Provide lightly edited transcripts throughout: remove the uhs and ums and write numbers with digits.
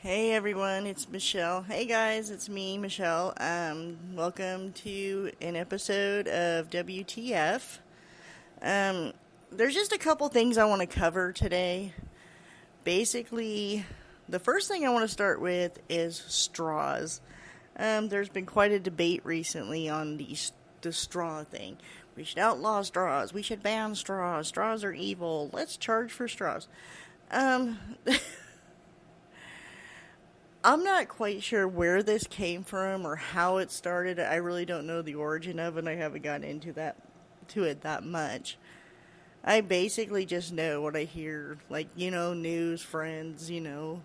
Hey everyone, it's Michelle. Hey guys, it's me, Michelle. Welcome to an episode of WTF. Um, there's just a couple things I want to cover today. Basically, the first thing I want to start with is straws. There's been quite a debate recently on the straw thing. We should outlaw straws. We should ban straws. Straws are evil. Let's charge for straws. Um, I'm not quite sure where this came from or how it started. I really don't know the origin of it. I haven't gotten into it that much. I basically just know what I hear, like, news, friends,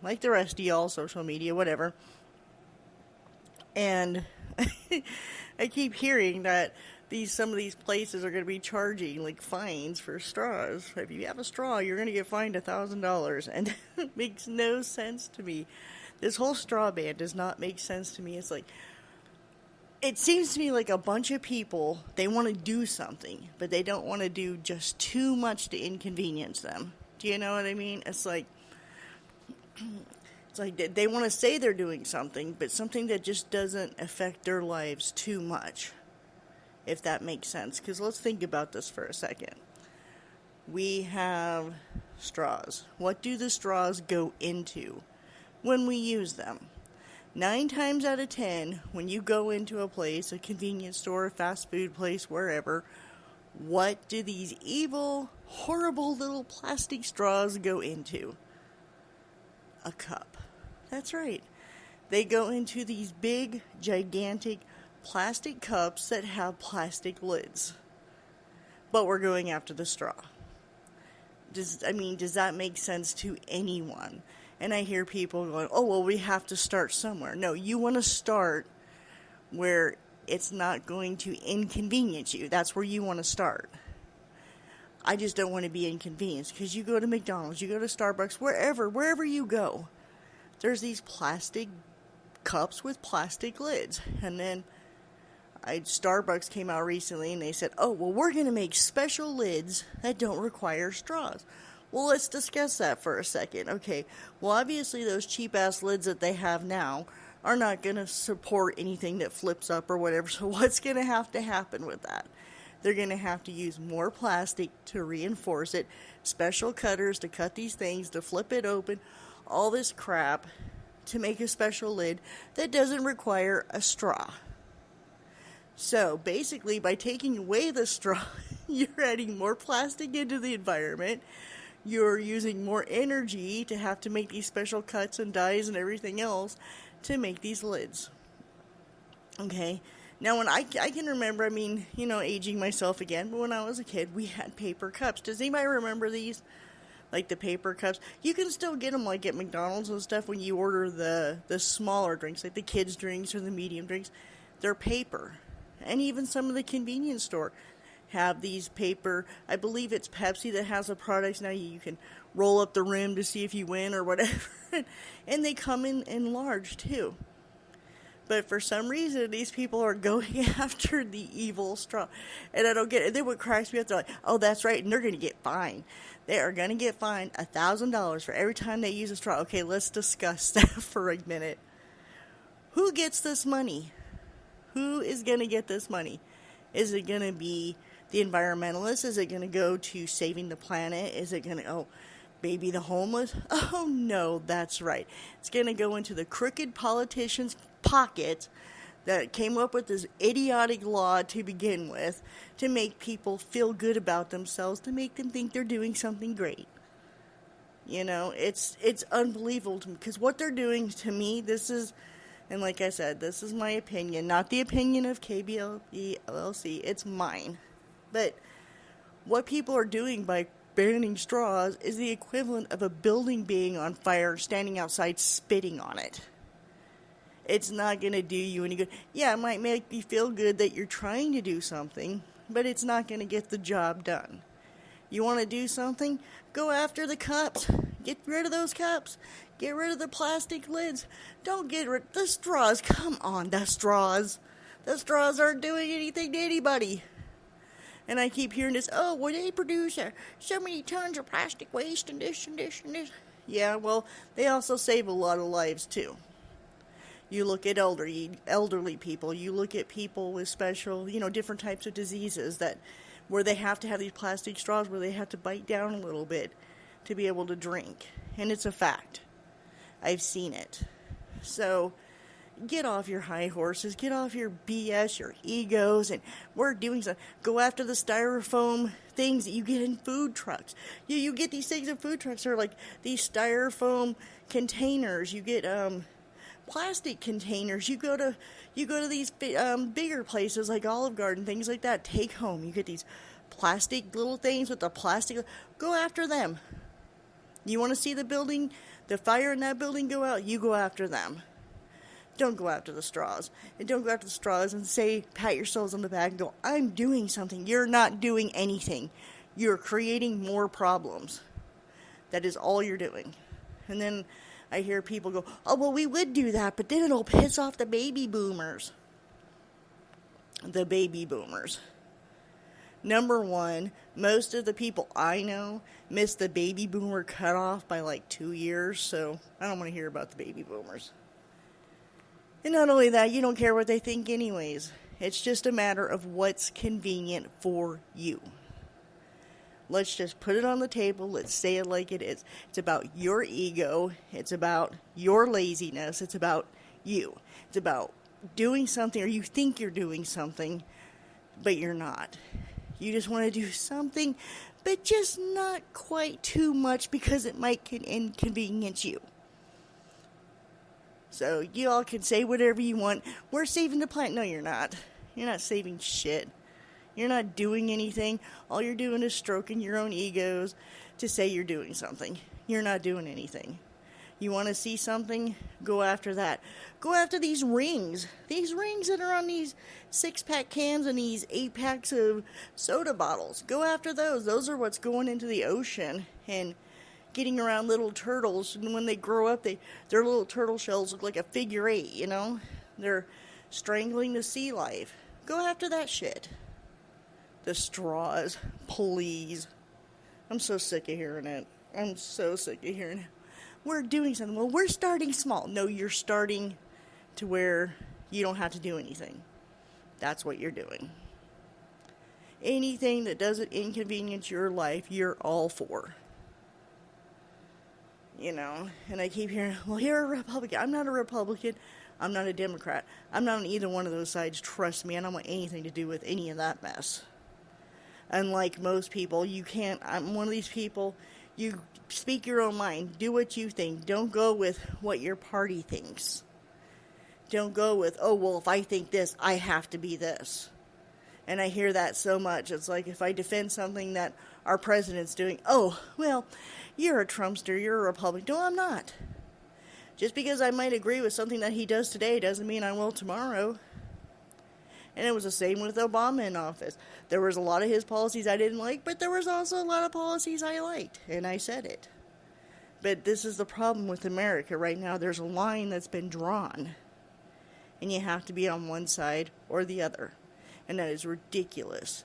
like the rest of y'all, social media, whatever. And I keep hearing that some of these places are going to be charging like fines for straws. If you have a straw, you're going to get fined $1,000, and it makes no sense to me. This whole straw ban does not make sense to me. It's like, it seems to me like a bunch of people, they want to do something, but they don't want to do just too much to inconvenience them. Do you know what I mean? It's like they want to say they're doing something, but something that just doesn't affect their lives too much, if that makes sense. Because let's think about this for a second. We have straws. What do the straws go into when we use them? 9 times out of 10, when you go into a place, a convenience store, a fast food place, wherever, what do these evil, horrible little plastic straws go into? A cup. That's right. They go into these big, gigantic plastic cups that have plastic lids. But we're going after the straw. Does that make sense to anyone? And I hear people going, oh, well, we have to start somewhere. No, you want to start where it's not going to inconvenience you. That's where you want to start. I just don't want to be inconvenienced, because you go to McDonald's, you go to Starbucks, wherever you go, there's these plastic cups with plastic lids. And then Starbucks came out recently and they said, oh, well, we're going to make special lids that don't require straws. Well, let's discuss that for a second. Okay, well, obviously those cheap-ass lids that they have now are not going to support anything that flips up or whatever, so what's going to happen with that? They're going to have to use more plastic to reinforce it, special cutters to cut these things, to flip it open, all this crap to make a special lid that doesn't require a straw. So, basically, by taking away the straw, you're adding more plastic into the environment. You're using more energy to have to make these special cuts and dyes and everything else to make these lids. Okay? Now, when I can remember, aging myself again, but when I was a kid, we had paper cups. Does anybody remember these? Like the paper cups? You can still get them like at McDonald's and stuff when you order the smaller drinks, like the kids' drinks or the medium drinks. They're paper. And even some of the convenience store have these paper. I believe it's Pepsi that has the products now. You can roll up the rim to see if you win or whatever. And they come in large too. But for some reason, these people are going after the evil straw. And I don't get it. Then what cracks me up, they're like, oh, that's right, and they're going to get fined. They are going to get fined $1,000 for every time they use a straw. Okay, let's discuss that for a minute. Who gets this money? Who is going to get this money? Is it going to be the environmentalists? Is it going to go to saving the planet? Is it going to, maybe the homeless? Oh, no, that's right. It's going to go into the crooked politicians' pockets that came up with this idiotic law to begin with to make people feel good about themselves, to make them think they're doing something great. It's unbelievable to me, because what they're doing to me, and like I said, this is my opinion, not the opinion of KBLE LLC, it's mine. But what people are doing by banning straws is the equivalent of a building being on fire, standing outside spitting on it. It's not going to do you any good. Yeah, it might make you feel good that you're trying to do something, but it's not going to get the job done. You want to do something? Go after the cups. Get rid of those cups. Get rid of the plastic lids. Don't get rid of the straws. Come on, the straws. The straws aren't doing anything to anybody. And I keep hearing this, oh, well, they produce so many tons of plastic waste and this and this and this. Yeah, well, they also save a lot of lives too. You look at elderly people. You look at people with special, different types of diseases where they have to have these plastic straws where they have to bite down a little bit to be able to drink. And it's a fact. I've seen it. So get off your high horses. Get off your BS, your egos, and we're doing something. Go after the styrofoam things that you get in food trucks. You get these things in food trucks. They're like these styrofoam containers. You get plastic containers. You go to these bigger places like Olive Garden, things like that. Take home. You get these plastic little things with the plastic. Go after them. You want to see the fire in that building go out? You go after them. Don't go after the straws. And don't go after the straws and pat yourselves on the back and go, I'm doing something. You're not doing anything. You're creating more problems. That is all you're doing. And then I hear people go, oh, well, we would do that, but then it'll piss off the baby boomers. The baby boomers. Number one, most of the people I know missed the baby boomer cutoff by like 2 years, so I don't want to hear about the baby boomers. And not only that, you don't care what they think anyways. It's just a matter of what's convenient for you. Let's just put it on the table. Let's say it like it is. It's about your ego. It's about your laziness. It's about you. It's about doing something, or you think you're doing something, but you're not. You just want to do something, but just not quite too much because it might inconvenience you. So you all can say whatever you want. We're saving the planet. No, you're not. You're not saving shit. You're not doing anything. All you're doing is stroking your own egos to say you're doing something. You're not doing anything. You want to see something? Go after that. Go after these rings. These rings that are on these 6-pack cans and these 8-packs of soda bottles. Go after those. Those are what's going into the ocean and getting around little turtles. And when they grow up, their little turtle shells look like a figure 8, They're strangling the sea life. Go after that shit. The straws, please. I'm so sick of hearing it. I'm so sick of hearing it. We're doing something. Well, we're starting small. No, you're starting to where you don't have to do anything. That's what you're doing. Anything that doesn't inconvenience your life, you're all for. And I keep hearing, well, you're a Republican. I'm not a Republican. I'm not a Democrat. I'm not on either one of those sides. Trust me, I don't want anything to do with any of that mess. Unlike most people, I'm one of these people, you speak your own mind. Do what you think. Don't go with what your party thinks. Don't go with, oh, well, if I think this, I have to be this. And I hear that so much. It's like if I defend something that our president's doing, oh, well, you're a Trumpster, you're a Republican. No, I'm not. Just because I might agree with something that he does today doesn't mean I will tomorrow. And it was the same with Obama in office. There was a lot of his policies I didn't like, but there was also a lot of policies I liked, and I said it. But this is the problem with America right now. There's a line that's been drawn, and you have to be on one side or the other. And that is ridiculous.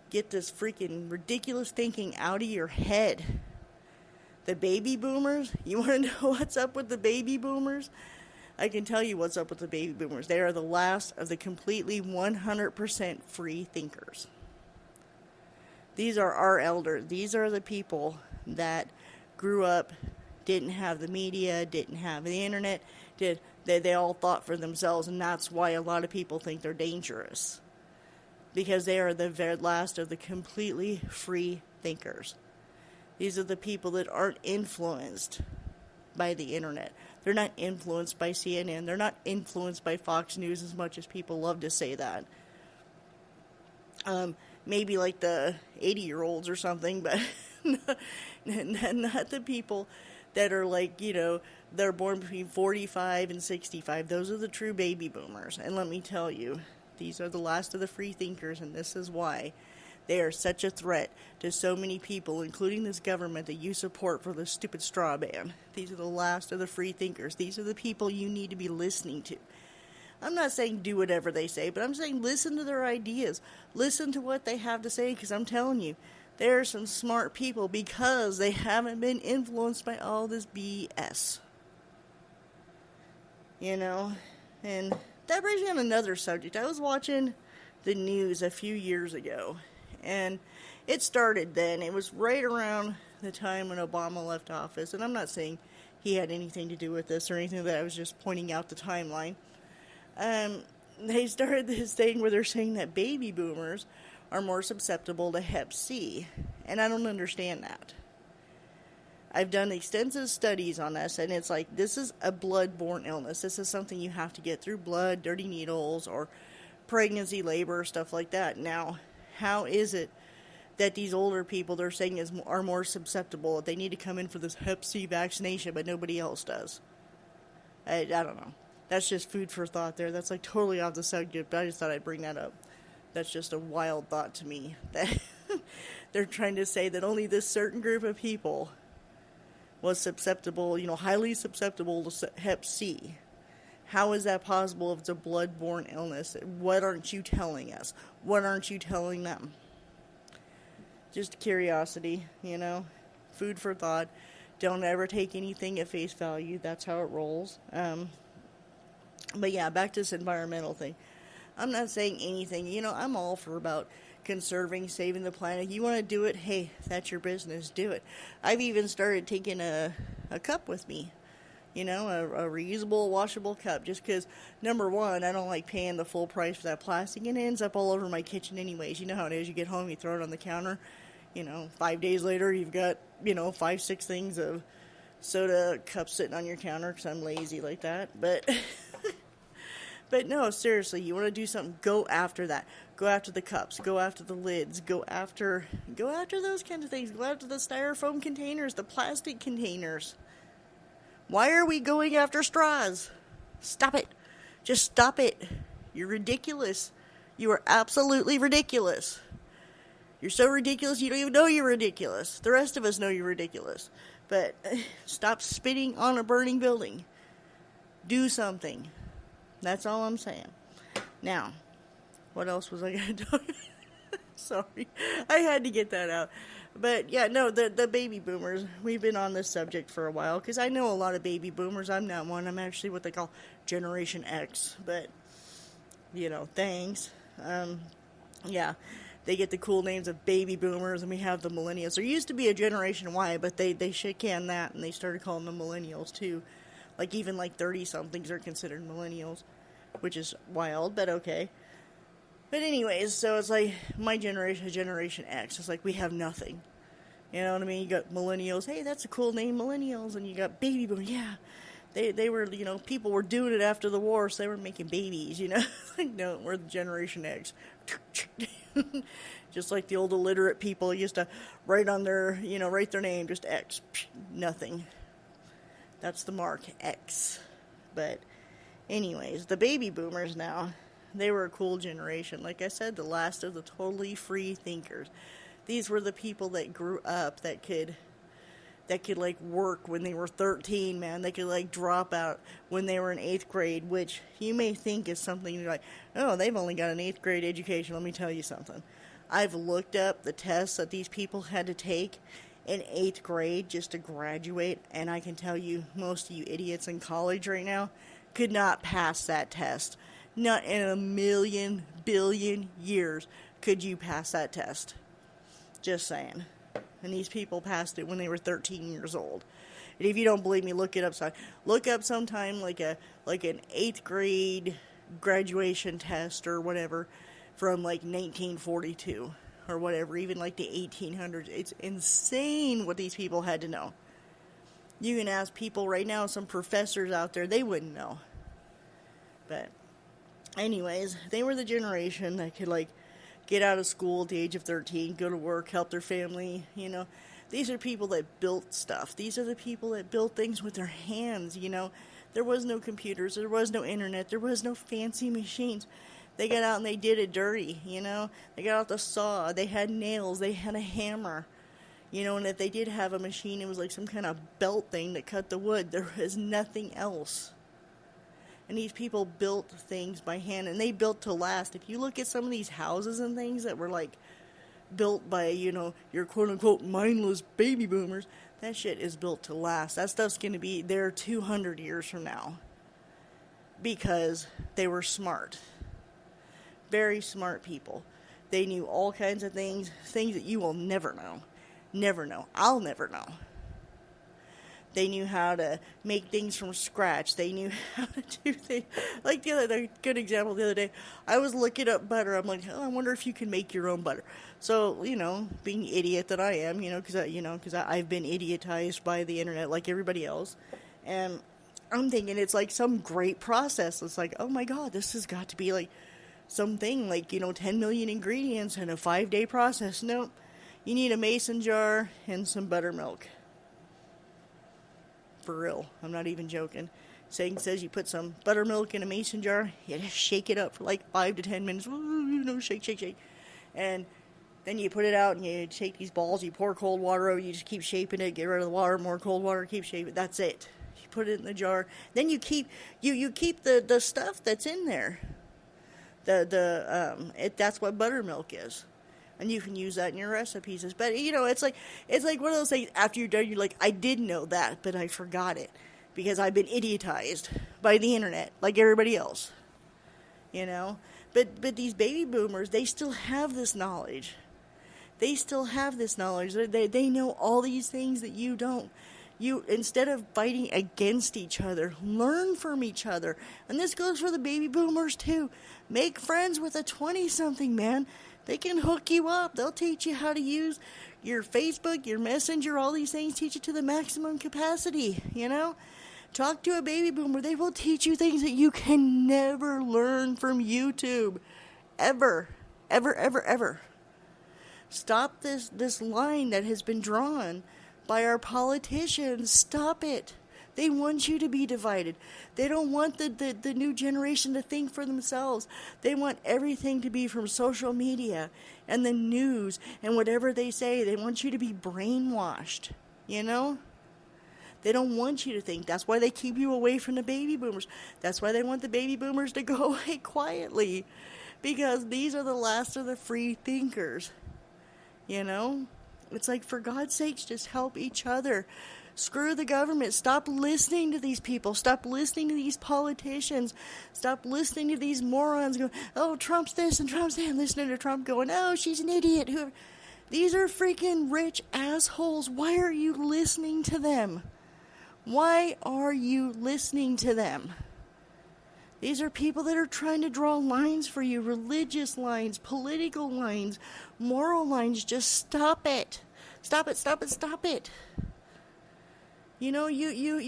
Get this freaking ridiculous thinking out of your head. The baby boomers, you want to know what's up with the baby boomers? I can tell you what's up with the baby boomers. They are the last of the completely 100% free thinkers. These are our elders. These are the people that grew up, didn't have the media, didn't have the internet, they all thought for themselves, and that's why a lot of people think they're dangerous. Because they are the very last of the completely free thinkers. These are the people that aren't influenced by the internet. They're not influenced by CNN. They're not influenced by Fox News as much as people love to say that. Maybe like the 80-year-olds or something, but not the people that are like, they're born between 45 and 65. Those are the true baby boomers. And let me tell you, these are the last of the free thinkers, and this is why. They are such a threat to so many people, including this government that you support for the stupid straw ban. These are the last of the free thinkers. These are the people you need to be listening to. I'm not saying do whatever they say, but I'm saying listen to their ideas. Listen to what they have to say, because I'm telling you, There are some smart people because they haven't been influenced by all this BS. You know? And that brings me on another subject. I was watching the news a few years ago, and it started then. It was right around the time when Obama left office, and I'm not saying he had anything to do with this or anything, that I was just pointing out the timeline. They started this thing where they're saying that baby boomers are more susceptible to Hep C, and I don't understand that. I've done extensive studies on this, and it's like, this is a blood-borne illness. This is something you have to get through blood, dirty needles, or pregnancy, labor, stuff like that. Now, how is it that these older people they're saying are more susceptible, that they need to come in for this Hep C vaccination, but nobody else does? I don't know. That's just food for thought there. That's like totally off the subject, but I just thought I'd bring that up. That's just a wild thought to me, that they're trying to say that only this certain group of people was susceptible, highly susceptible to Hep C. How is that possible if it's a blood-borne illness? What aren't you telling us? What aren't you telling them? Just curiosity, food for thought. Don't ever take anything at face value. That's how it rolls. But yeah, back to this environmental thing. I'm not saying anything. I'm all for about conserving, saving the planet. You want to do it? Hey, that's your business. Do it. I've even started taking a cup with me. A reusable, washable cup. Just because, number one, I don't like paying the full price for that plastic. And it ends up all over my kitchen anyways. You know how it is. You get home, you throw it on the counter. 5 days later, you've got, 5, 6 things of soda cups sitting on your counter because I'm lazy like that. But... But no, seriously, you want to do something, go after that. Go after the cups, go after the lids, go after those kinds of things. Go after the styrofoam containers, the plastic containers. Why are we going after straws? Stop it. Just stop it. You're ridiculous. You are absolutely ridiculous. You're so ridiculous, you don't even know you're ridiculous. The rest of us know you're ridiculous. But stop spitting on a burning building. Do something. That's all I'm saying. Now, what else was I going to talk about? Sorry. I had to get that out. But, yeah, no, the baby boomers, we've been on this subject for a while, because I know a lot of baby boomers. I'm not one. I'm actually what they call Generation X. But, thanks. Yeah, they get the cool names of baby boomers, and we have the millennials. There used to be a Generation Y, but they shit canned that, and they started calling them millennials, too. Like, even, 30-somethings are considered millennials, which is wild, but okay. But anyways, so it's like, my generation is Generation X. It's like, we have nothing. You know what I mean? You got millennials. Hey, that's a cool name, millennials. And you got baby boomers. Yeah, they were, people were doing it after the war, so they were making babies, Like, no, we're the Generation X. Just like the old illiterate people used to write on their, write their name, just X. Nothing. That's the mark, X. But anyways, the baby boomers now, they were a cool generation. Like I said, the last of the totally free thinkers. These were the people that grew up that could work when they were 13, man. They could drop out when they were in 8th grade, which you may think is something like, oh, they've only got an 8th grade education. Let me tell you something. I've looked up the tests that these people had to take in 8th grade just to graduate, and I can tell you, most of you idiots in college right now could not pass that test. Not in a million, billion years could you pass that test. Just saying. And these people passed it when they were 13 years old. And if you don't believe me, look it up. So look up sometime like an 8th grade graduation test or whatever from 1942. Or whatever, even the 1800s. It's insane what these people had to know. You can ask people right now, some professors out there, they wouldn't know. But anyways, they were the generation that could get out of school at the age of 13, go to work, help their family, These are people that built stuff. These are the people that built things with their hands, There was no computers, there was no internet, there was no fancy machines. They got out and they did it dirty, They got out the saw, they had nails, they had a hammer, and if they did have a machine, it was like some kind of belt thing that cut the wood. There was nothing else. And these people built things by hand, and they built to last. If you look at some of these houses and things that were built by, your quote-unquote mindless baby boomers. That shit is built to last. That stuff's going to be there 200 years from now. Because they were smart. Very smart people. They knew all kinds of things that you will never know. Never know. I'll never know. They knew how to make things from scratch. They knew how to do things. Like the good example the other day, I was looking up butter. I'm like, I wonder if you can make your own butter. So, being the idiot that I am, because I've been idiotized by the internet like everybody else. And I'm thinking it's like some great process. It's like, oh my God, this has got to be like something like, 10 million ingredients and a 5-day process. Nope. You need a mason jar and some buttermilk. For real. I'm not even joking. Saying says you put some buttermilk in a mason jar, you just shake it up for like 5 to 10 minutes. Shake, shake, shake. And then you put it out and you take these balls, you pour cold water over, you just keep shaping it, get rid of the water, more cold water, keep shaping it. That's it. You put it in the jar. Then you keep the stuff that's in there. That's what buttermilk is. And you can use that in your recipes. But, it's like one of those things, after you're done, you're like, I did know that, but I forgot it. Because I've been idiotized by the internet, like everybody else. But these baby boomers, they still have this knowledge. They still have this knowledge. They know all these things that you don't. You, instead of fighting against each other, learn from each other. And this goes for the baby boomers, too. Make friends with a 20-something, man. They can hook you up. They'll teach you how to use your Facebook, your Messenger, all these things. Teach it to the maximum capacity, Talk to a baby boomer. They will teach you things that you can never learn from YouTube. Ever. Ever, ever, ever. Stop this line that has been drawn by our politicians. Stop it. They want you to be divided. They don't want the new generation to think for themselves. They want everything to be from social media and the news and whatever they say. They want you to be brainwashed, They don't want you to think. That's why they keep you away from the baby boomers. That's why they want the baby boomers to go away quietly. Because these are the last of the free thinkers. It's like, for God's sakes, just help each other. Screw the government. Stop listening to these people. Stop listening to these politicians. Stop listening to these morons going, oh, Trump's this and Trump's that. And listening to Trump going, oh, she's an idiot. These are freaking rich assholes. Why are you listening to them? Why are you listening to them? These are people that are trying to draw lines for you, religious lines, political lines, moral lines. Just stop it. Stop it, stop it, stop it. You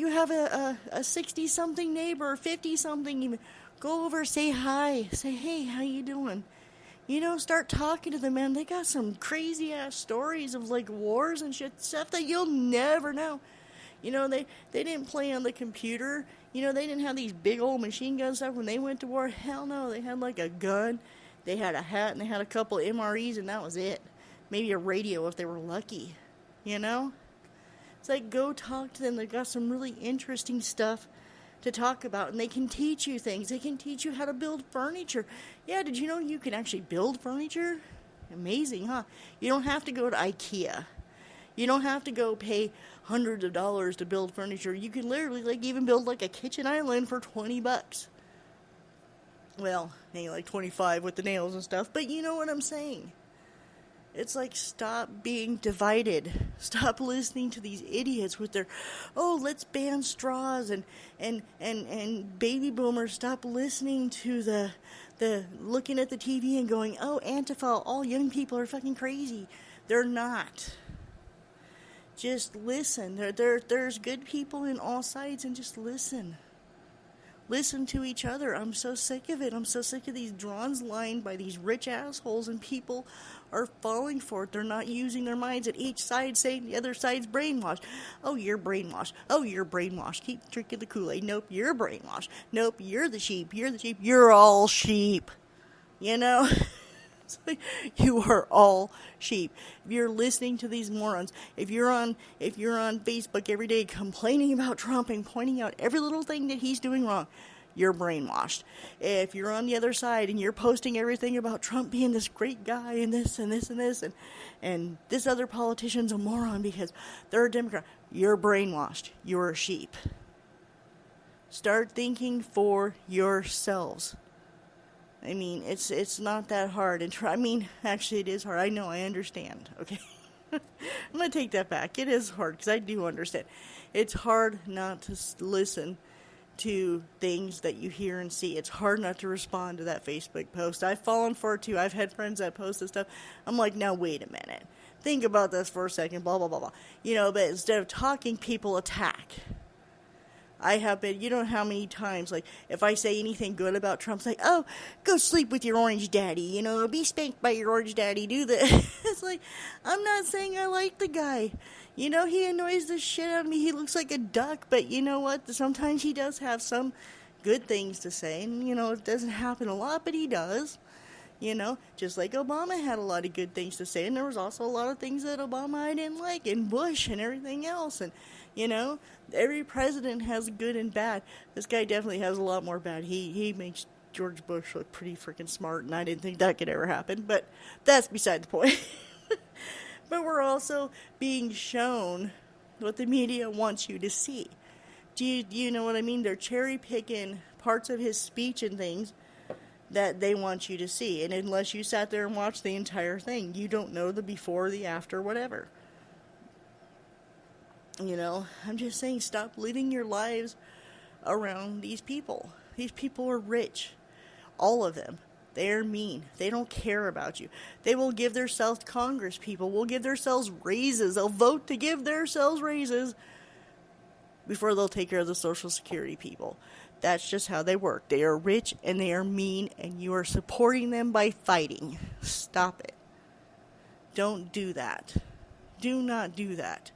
have a 60-something neighbor, 50-something even. Go over, say hi. Say, hey, how you doing? Start talking to them, man. They got some crazy-ass stories of, like, wars and shit, stuff that you'll never know. They didn't play on the computer. They didn't have these big old machine gun stuff when they went to war. Hell no. They had like a gun. They had a hat and they had a couple of MREs and that was it. Maybe a radio if they were lucky. It's like, go talk to them. They've got some really interesting stuff to talk about and they can teach you things. They can teach you how to build furniture. Yeah, did you know you can actually build furniture? Amazing, huh? You don't have to go to IKEA. You don't have to go pay hundreds of dollars to build furniture. You can literally even build like a kitchen island for $20. Well, maybe like 25 with the nails and stuff, but you know what I'm saying. It's like, stop being divided. Stop listening to these idiots with their, oh, let's ban straws and baby boomers. Stop listening to the looking at the TV and going, oh, Antifa, all young people are fucking crazy. They're not. Just listen. There's good people in all sides, and just listen. Listen to each other. I'm so sick of it. I'm so sick of these drawn lines by these rich assholes, and people are falling for it. They're not using their minds, at each side saying the other side's brainwashed. Oh, you're brainwashed. Oh, you're brainwashed. Keep drinking the Kool-Aid. Nope, you're brainwashed. Nope, you're the sheep. You're the sheep. You're all sheep. It's like, you are all sheep. If you're listening to these morons, if you're on Facebook every day complaining about Trump and pointing out every little thing that he's doing wrong, you're brainwashed. If you're on the other side and you're posting everything about Trump being this great guy and this and this and this and this other politician's a moron because they're a Democrat, you're brainwashed. You're a sheep. Start thinking for yourselves. I mean, it's not that hard. Actually, it is hard. I know, I understand. Okay, I'm gonna take that back. It is hard because I do understand. It's hard not to listen to things that you hear and see. It's hard not to respond to that Facebook post. I've fallen for it too. I've had friends that post this stuff. I'm like, now wait a minute. Think about this for a second. Blah blah blah blah. But instead of talking, people attack. I have been, how many times, like, if I say anything good about Trump, it's like, oh, go sleep with your orange daddy, be spanked by your orange daddy, do this. It's like, I'm not saying I like the guy. He annoys the shit out of me. He looks like a duck, but you know what? Sometimes he does have some good things to say, and, it doesn't happen a lot, but he does. Just like Obama had a lot of good things to say, and there was also a lot of things that Obama I didn't like, and Bush and everything else, and, every president has good and bad. This guy definitely has a lot more bad. He makes George Bush look pretty freaking smart, and I didn't think that could ever happen, but that's beside the point. But we're also being shown what the media wants you to see. Do you know what I mean? They're cherry-picking parts of his speech and things that they want you to see. And unless you sat there and watched the entire thing, you don't know the before, the after, whatever. I'm just saying, stop living your lives around these people. These people are rich. All of them. They're mean. They don't care about you. They will give themselves, Congress people will give themselves raises. They'll vote to give themselves raises before they'll take care of the Social Security people. That's just how they work. They are rich and they are mean, and you are supporting them by fighting. Stop it. Don't do that. Do not do that.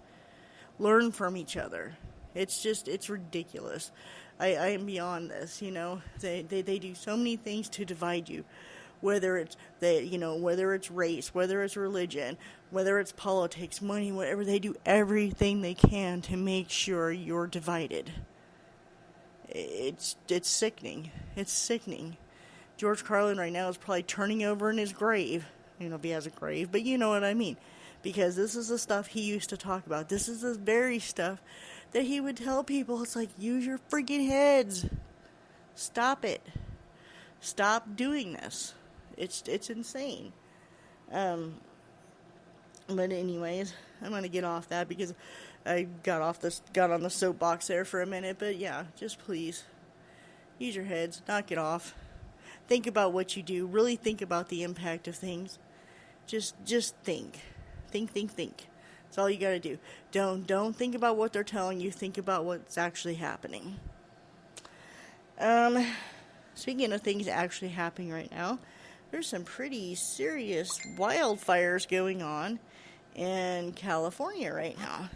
Learn from each other. It's ridiculous. I am beyond this, They do so many things to divide you. Whether it's whether it's race, whether it's religion, whether it's politics, money, whatever, they do everything they can to make sure you're divided. It's sickening. It's sickening. George Carlin right now is probably turning over in his grave. If he has a grave, but you know what I mean. Because this is the stuff he used to talk about. This is the very stuff that he would tell people. It's like, use your freaking heads. Stop it. Stop doing this. It's insane. But anyways, I'm going to get off that because I got on the soapbox there for a minute. But yeah, just please use your heads. Knock it off. Think about what you do. Really think about the impact of things. Just think. Think. That's all you gotta do. Don't think about what they're telling you. Think about what's actually happening. Speaking of things actually happening right now, there's some pretty serious wildfires going on in California right now.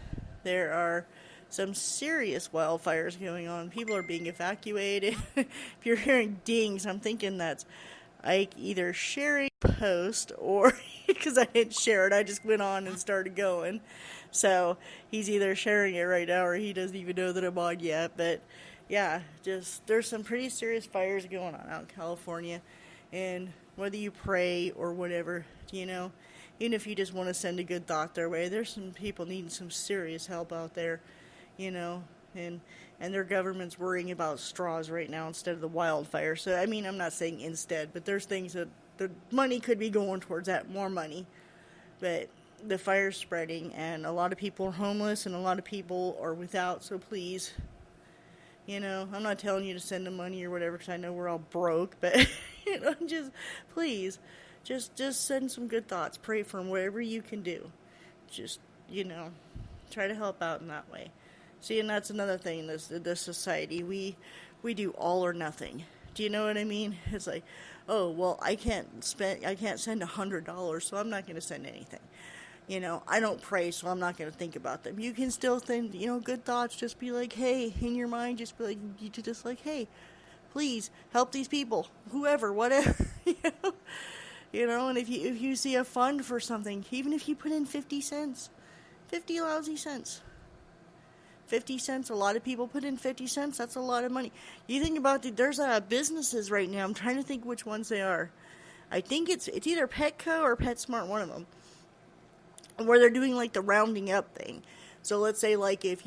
There are some serious wildfires going on. People are being evacuated. If you're hearing dings, I'm thinking that's Ike either sharing a post or because I didn't share it, I just went on and started going. So he's either sharing it right now or he doesn't even know that I'm on yet. But yeah, there's some pretty serious fires going on out in California. And whether you pray or whatever, even if you just want to send a good thought their way, there's some people needing some serious help out there, and their government's worrying about straws right now instead of the wildfire. So, I'm not saying instead, but there's things that the money could be going towards that, more money. But the fire's spreading, and a lot of people are homeless, and a lot of people are without, so please, I'm not telling you to send them money or whatever, because I know we're all broke, but, please, just send some good thoughts. Pray for them, whatever you can do. Just, try to help out in that way. See, and that's another thing in this society. We do all or nothing. Do you know what I mean? It's like, oh, well, I can't send $100, so I'm not going to send anything. I don't pray, so I'm not going to think about them. You can still think, good thoughts. Just be like, hey, in your mind, just be like, hey, please help these people, whoever, whatever, And if you see a fund for something, even if you put in 50 cents, 50 lousy cents. 50 cents. A lot of people put in 50 cents. That's a lot of money. You think about there's businesses right now. I'm trying to think which ones they are. I think it's either Petco or PetSmart, one of them, where they're doing like the rounding up thing. So let's say like if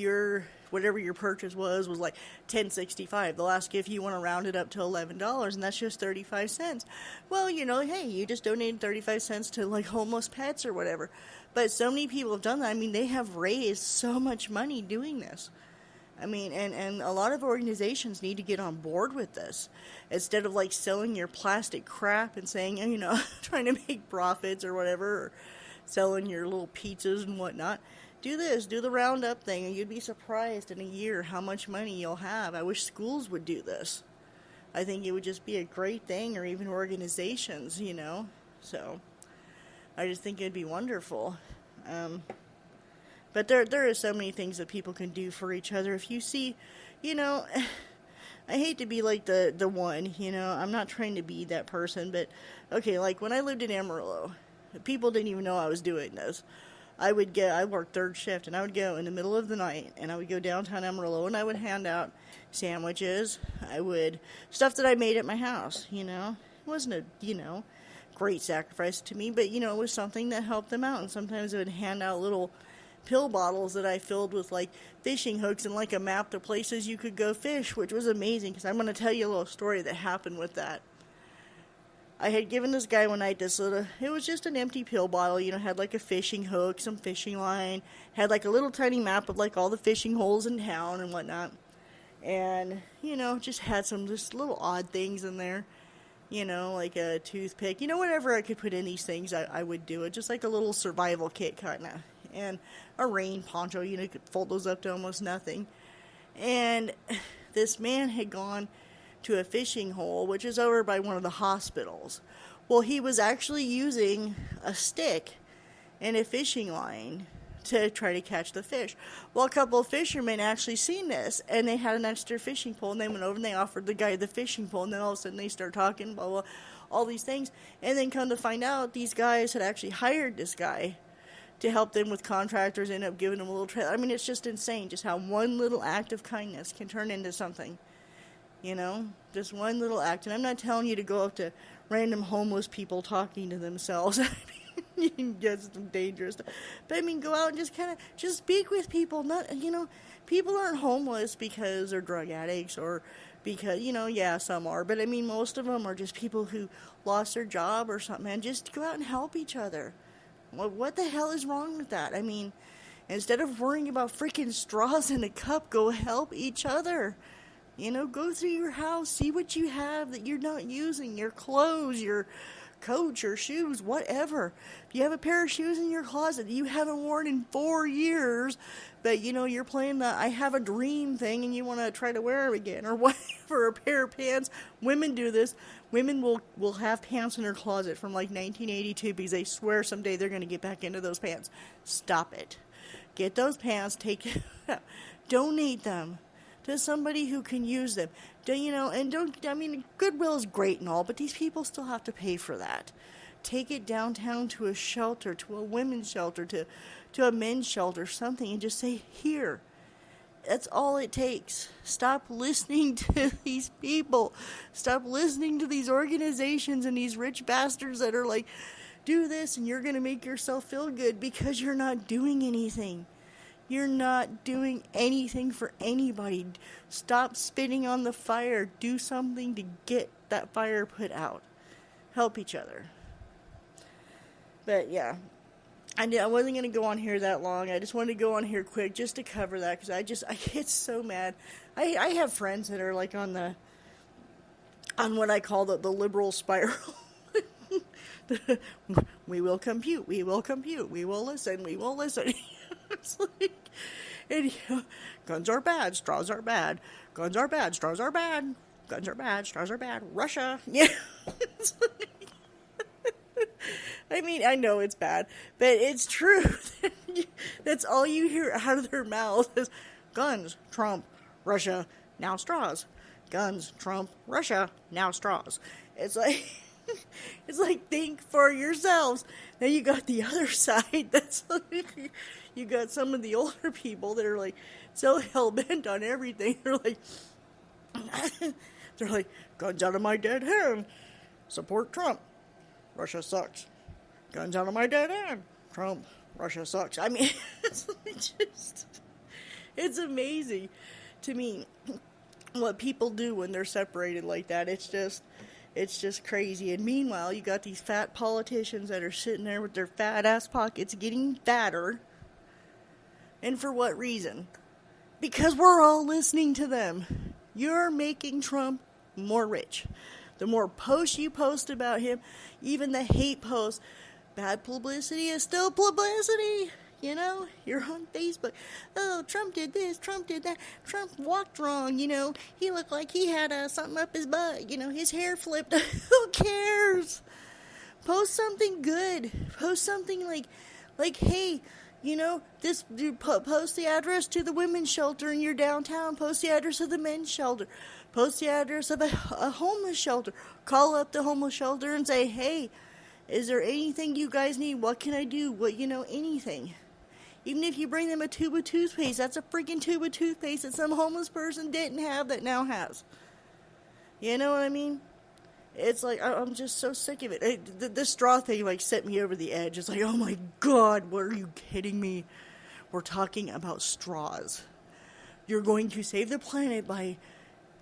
whatever your purchase was like $10.65, they'll ask you if you want to round it up to $11, and that's just 35 cents. Well, hey, you just donated 35 cents to like homeless pets or whatever. But so many people have done that. I mean, they have raised so much money doing this. I mean, and a lot of organizations need to get on board with this. Instead of like selling your plastic crap and saying, trying to make profits or whatever, or selling your little pizzas and whatnot. Do this, do the roundup thing, and you'd be surprised in a year how much money you'll have. I wish schools would do this. I think it would just be a great thing, or even organizations, So, I just think it'd be wonderful. But there are so many things that people can do for each other. If you see, I hate to be like the one, I'm not trying to be that person, but, okay, like when I lived in Amarillo, people didn't even know I was doing this. I worked third shift, and I would go in the middle of the night, and I would go downtown Amarillo, and I would hand out sandwiches. Stuff that I made at my house, It wasn't a, great sacrifice to me, but, it was something that helped them out, and sometimes I would hand out little pill bottles that I filled with, like, fishing hooks and, like, a map to places you could go fish, which was amazing, because I'm going to tell you a little story that happened with that. I had given this guy one night it was just an empty pill bottle, had like a fishing hook, some fishing line, had like a little tiny map of like all the fishing holes in town and whatnot. And, just had some just little odd things in there, like a toothpick, whatever I could put in these things, I would do it. Just like a little survival kit kind of. And a rain poncho, you could fold those up to almost nothing. And this man had gone to a fishing hole, which is over by one of the hospitals. Well, he was actually using a stick and a fishing line to try to catch the fish. Well, a couple of fishermen actually seen this, and they had an extra fishing pole, and they went over and they offered the guy the fishing pole, and then all of a sudden they start talking, blah, blah, all these things. And then come to find out, these guys had actually hired this guy to help them with contractors, end up giving them a little trailer. I mean, it's just insane just how one little act of kindness can turn into something. Just one little act. And I'm not telling you to go up to random homeless people talking to themselves. I mean, you can get some dangerous stuff. But I mean, go out and just speak with people. Not, people aren't homeless because they're drug addicts or because, yeah, some are. But I mean, most of them are just people who lost their job or something. And just go out and help each other. What the hell is wrong with that? I mean, instead of worrying about freaking straws in a cup, go help each other. Go through your house, see what you have that you're not using, your clothes, your coat, your shoes, whatever. If you have a pair of shoes in your closet that you haven't worn in 4 years, but, you're playing the I have a dream thing and you want to try to wear them again, or whatever, a pair of pants. Women do this. Women will have pants in their closet from like 1982 because they swear someday they're going to get back into those pants. Stop it. Get those pants, donate them to somebody who can use them. Goodwill is great and all, but these people still have to pay for that. Take it downtown to a shelter, to a women's shelter, to a men's shelter, something, and just say, here. That's all it takes. Stop listening to these people. Stop listening to these organizations and these rich bastards that are like, do this and you're going to make yourself feel good, because you're not doing anything. You're not doing anything for anybody. Stop spitting on the fire. Do something to get that fire put out. Help each other. But yeah, I wasn't going to go on here that long. I just wanted to go on here quick just to cover that, because I get so mad. I have friends that are like on what I call the liberal spiral. We will compute, we will compute, we will listen, we will listen. It's like, guns are bad, straws are bad. Guns are bad, straws are bad. Guns are bad, straws are bad. Russia. Yeah. It's like, I mean, I know it's bad, but it's true. That's all you hear out of their mouths is guns, Trump, Russia, now straws. Guns, Trump, Russia, now straws. It's like, It's like, think for yourselves. Then you got the other side. That's like, you got some of the older people that are like so hell bent on everything. They're like, guns out of my dead hand. Support Trump. Russia sucks. Guns out of my dead hand. Trump. Russia sucks. I mean, it's amazing to me what people do when they're separated like that. It's just crazy. And meanwhile, you got these fat politicians that are sitting there with their fat ass pockets getting fatter. And for what reason? Because we're all listening to them. You're making Trump more rich. The more posts you post about him, even the hate posts, bad publicity is still publicity. You know, you're on Facebook. Oh, Trump did this, Trump did that. Trump walked wrong, you know. He looked like he had something up his butt. You know, his hair flipped. Who cares? Post something good. Post something like, hey, you know, post the address to the women's shelter in your downtown. Post the address of the men's shelter. Post the address of a homeless shelter. Call up the homeless shelter and say, hey, is there anything you guys need? What can I do? What, you know, anything. Even if you bring them a tube of toothpaste, that's a freaking tube of toothpaste that some homeless person didn't have that now has. You know what I mean? It's like, I'm just so sick of it. This straw thing, like, set me over the edge. It's like, oh my God, what are you kidding me? We're talking about straws. You're going to save the planet by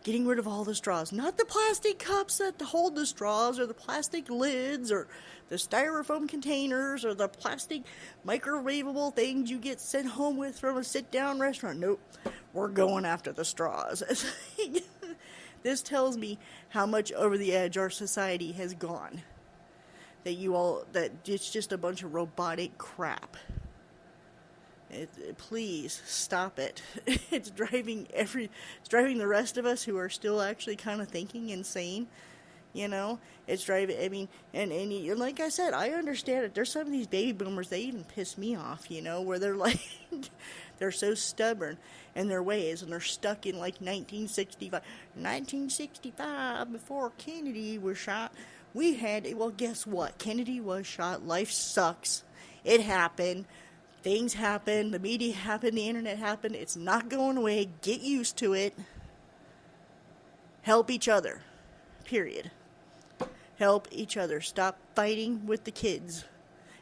getting rid of all the straws. Not the plastic cups that hold the straws, or the plastic lids, or the styrofoam containers, or the plastic microwavable things you get sent home with from a sit-down restaurant. Nope. We're going after the straws. This tells me how much over the edge our society has gone. That it's just a bunch of robotic crap. Please stop it. It's driving the rest of us who are still actually kind of thinking and sane. You know, it's driving. I mean, and like I said, I understand it. There's some of these baby boomers, they even piss me off. You know, where they're like, they're so stubborn in their ways, and they're stuck in like 1965. 1965, before Kennedy was shot, well, guess what? Kennedy was shot. Life sucks. It happened. Things happen, the media happened, the internet happened. It's not going away. Get used to it. Help each other. Period. Help each other. Stop fighting with the kids.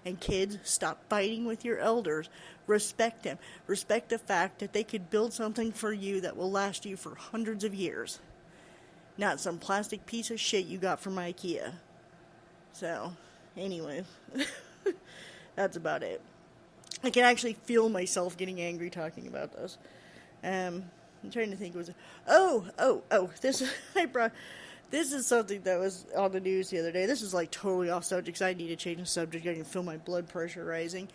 And kids, stop fighting with your elders. Respect them. Respect the fact that they could build something for you that will last you for hundreds of years. Not some plastic piece of shit you got from IKEA. So, anyway. That's about it. I can actually feel myself getting angry talking about this. I'm trying to think. This is something that was on the news the other day. This is like totally off subject because I need to change the subject. I can feel my blood pressure rising.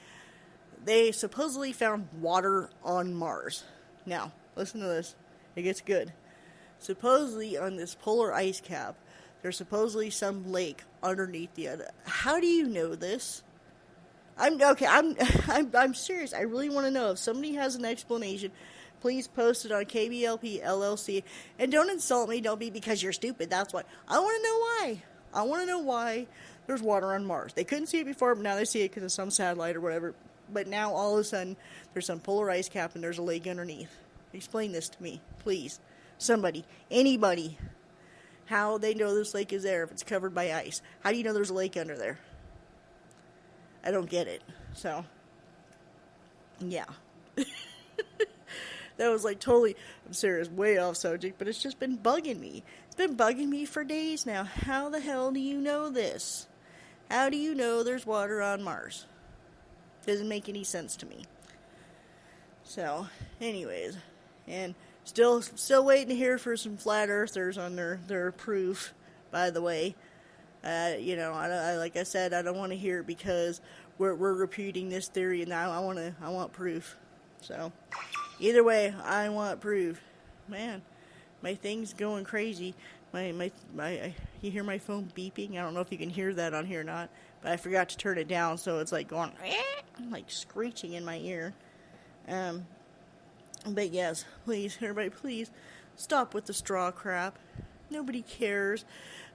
They supposedly found water on Mars. Now, listen to this. It gets good. Supposedly on this polar ice cap, there's supposedly some lake underneath the other. How do you know this? I'm serious. I really want to know. If somebody has an explanation, please post it on KBLP LLC. And don't insult me. Don't be because you're stupid. That's why. I want to know why. I want to know why there's water on Mars. They couldn't see it before, but now they see it because of some satellite or whatever. But now all of a sudden, there's some polar ice cap and there's a lake underneath. Explain this to me, please. Somebody. Anybody. How they know this lake is there if it's covered by ice. How do you know there's a lake under there? I don't get it. So, yeah. That was like totally, I'm serious, way off subject, but it's just been bugging me. It's been bugging me for days now. How the hell do you know this? How do you know there's water on Mars? Doesn't make any sense to me. So, anyways, and still waiting to hear for some flat earthers on their proof, by the way. Like I said, I don't want to hear it because we're repeating this theory, and I want proof. So, either way, I want proof. Man, my thing's going crazy. You hear my phone beeping? I don't know if you can hear that on here or not, but I forgot to turn it down, so it's like going, like screeching in my ear. But yes, please, everybody, please stop with the straw crap. Nobody cares.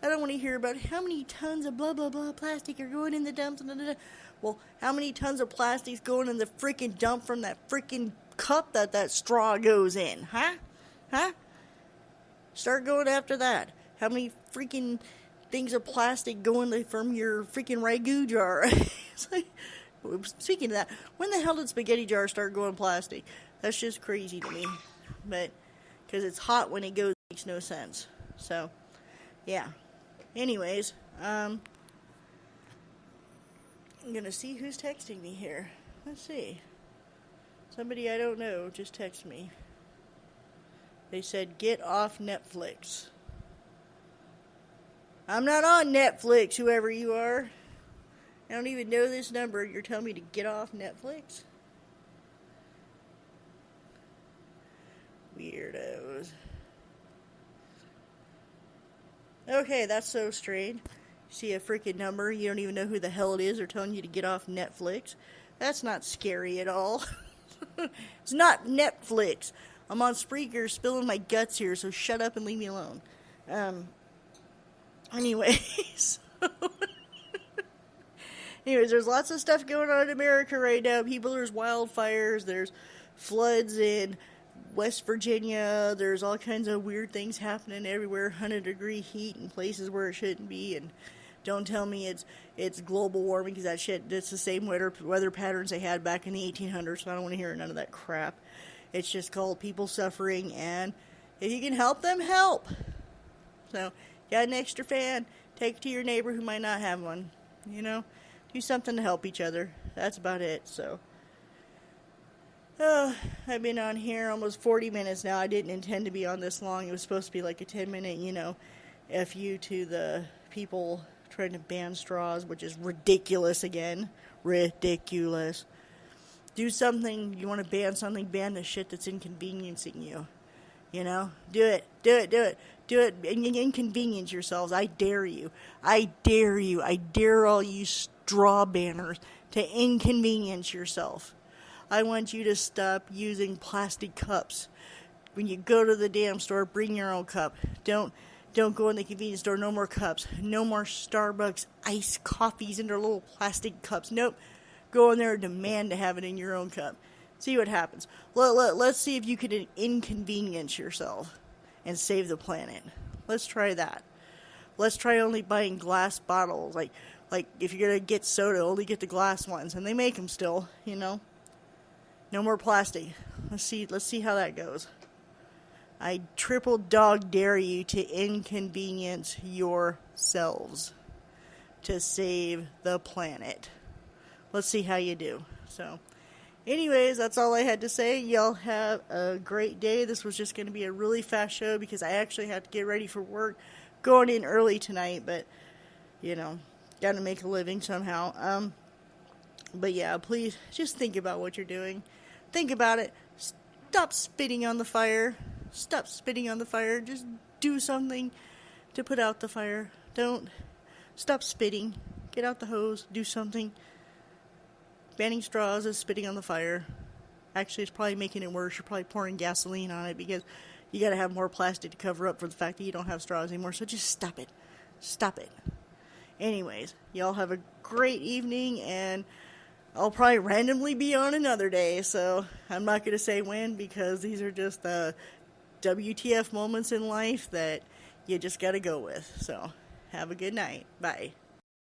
I don't want to hear about how many tons of blah, blah, blah plastic are going in the dumps. Blah, blah, blah. Well, how many tons of plastic's going in the freaking dump from that freaking cup that straw goes in? Huh? Huh? Start going after that. How many freaking things of plastic going from your freaking ragu jar? It's like, speaking of that, when the hell did spaghetti jars start going plastic? That's just crazy to me. But, because it's hot when it goes, it makes no sense. So, yeah. Anyways, I'm gonna see who's texting me here. Let's see. Somebody I don't know just texted me. They said, get off Netflix. I'm not on Netflix, whoever you are. I don't even know this number. You're telling me to get off Netflix? Weirdos. Okay, that's so strange. See a freaking number, you don't even know who the hell it is. They're telling you to get off Netflix. That's not scary at all. It's not Netflix. I'm on Spreaker spilling my guts here, so shut up and leave me alone. Anyways. Anyways, there's lots of stuff going on in America right now. There's wildfires, there's floods in West Virginia, there's all kinds of weird things happening everywhere, 100-degree heat in places where it shouldn't be, and don't tell me it's global warming, because that shit, it's the same weather patterns they had back in the 1800s, so I don't want to hear none of that crap. It's just called people suffering, and if you can help them, help. So, got an extra fan, take it to your neighbor who might not have one, you know? Do something to help each other. That's about it, so. Oh, I've been on here almost 40 minutes now. I didn't intend to be on this long. It was supposed to be like a 10-minute, F you to the people trying to ban straws, which is ridiculous again. Ridiculous. Do something. You want to ban something, ban the shit that's inconveniencing you. Do it. Do it. Do it. Do it and inconvenience yourselves. I dare you. I dare you. I dare all you straw banners to inconvenience yourself. I want you to stop using plastic cups. When you go to the damn store, bring your own cup. Don't go in the convenience store. No more cups. No more Starbucks iced coffees in their little plastic cups. Nope. Go in there and demand to have it in your own cup. See what happens. Let's see if you can inconvenience yourself and save the planet. Let's try that. Let's try only buying glass bottles. Like if you're going to get soda, only get the glass ones. And they make them still, No more plastic. Let's see how that goes. I triple dog dare you to inconvenience yourselves to save the planet. Let's see how you do. So, anyways, that's all I had to say. Y'all have a great day. This was just going to be a really fast show because I actually had to get ready for work. Going in early tonight, but, got to make a living somehow. But yeah, please just think about what you're doing. Think about it. Stop spitting on the fire. Stop spitting on the fire. Just do something to put out the fire. Don't stop spitting. Get out the hose. Do something. Banning straws is spitting on the fire. Actually, it's probably making it worse. You're probably pouring gasoline on it because you got to have more plastic to cover up for the fact that you don't have straws anymore. So just stop it. Stop it. Anyways, y'all have a great evening, and I'll probably randomly be on another day, so I'm not going to say when because these are just the WTF moments in life that you just got to go with. So have a good night. Bye.